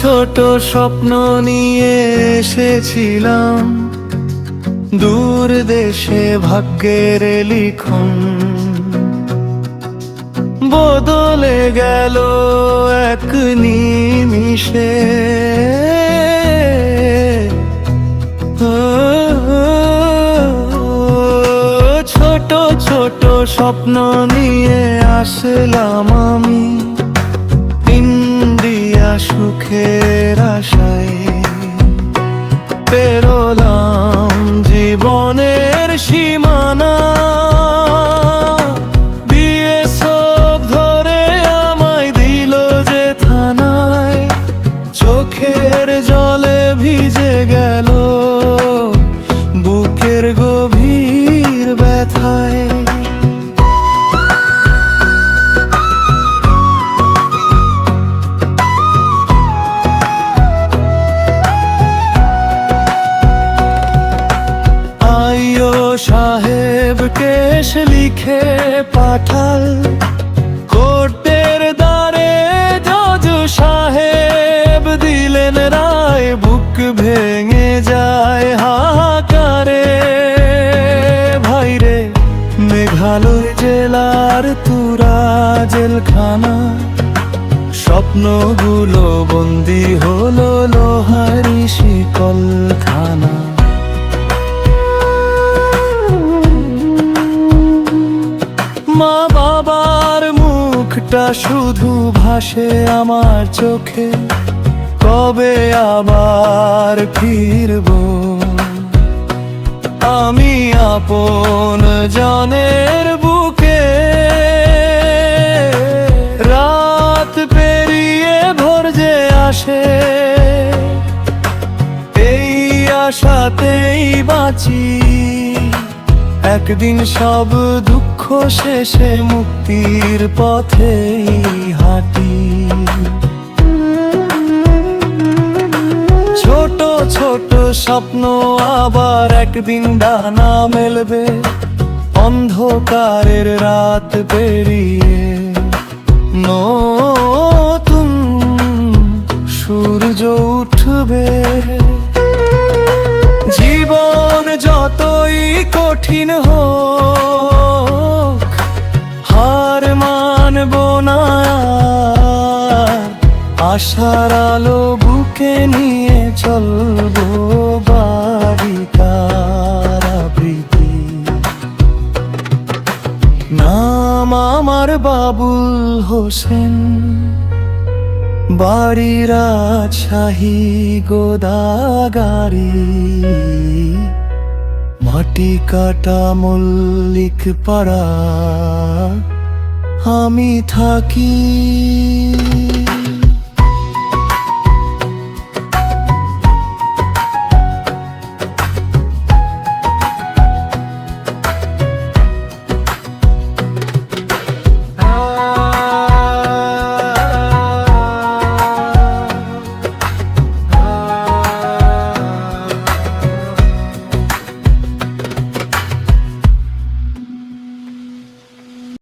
ছোট স্বপ্ন নিয়ে এসেছিলাম দূর দেশে, ভাগ্যের লিখন বদলে গেল এক নিমিষে। ছোট ছোট স্বপ্ন নিয়ে আসলাম আমি ইন্ডিয়া, সুখের আশায় পেরোলাম জীবনের সীমানা। বিএসএফ ধরে আমায় দিল যে থানায়, চোখের জলে ভিজে গেল বুকের গভীর ব্যথায়। সাহেব কেশ লিখে পাঠাল, কোর্টের দ্বারে জজ সাহেব দিলেন রায়। বুক ভেঙে যায় হাহাকারে, ভাইরে মেঘালয় জেলার তুরা জেলখানা। স্বপ্নগুলো বন্দি হলো লোহারি শিকলখানা। মা বাবার মুখটা শুধু ভাসে আমার চোখে, কবে আবার ফিরবো আমি আপন জনের বুকে। রাত পেরিয়ে ভোর যে আসে, এই আশাতেই বাঁচি। একদিন সব দুঃখ শেষে মুক্তির পথেই হাঁটি। ছোট ছোট স্বপ্ন আবার একদিন ডানা মেলবে, অন্ধকারের রাত পেরিয়ে নতুন সূর্য উঠবে। জীবন যতই কঠিন হোক, হার মানব না। আশার আলো বুকে নিয়ে চলবো বাড়িকার আবৃত্তি। নাম আমার বাবুল হোসেন, বাড়ি রাজশাহী গোদাগাড়ি। মাটি কাটা মল্লিক পাড়া আমি থাকি।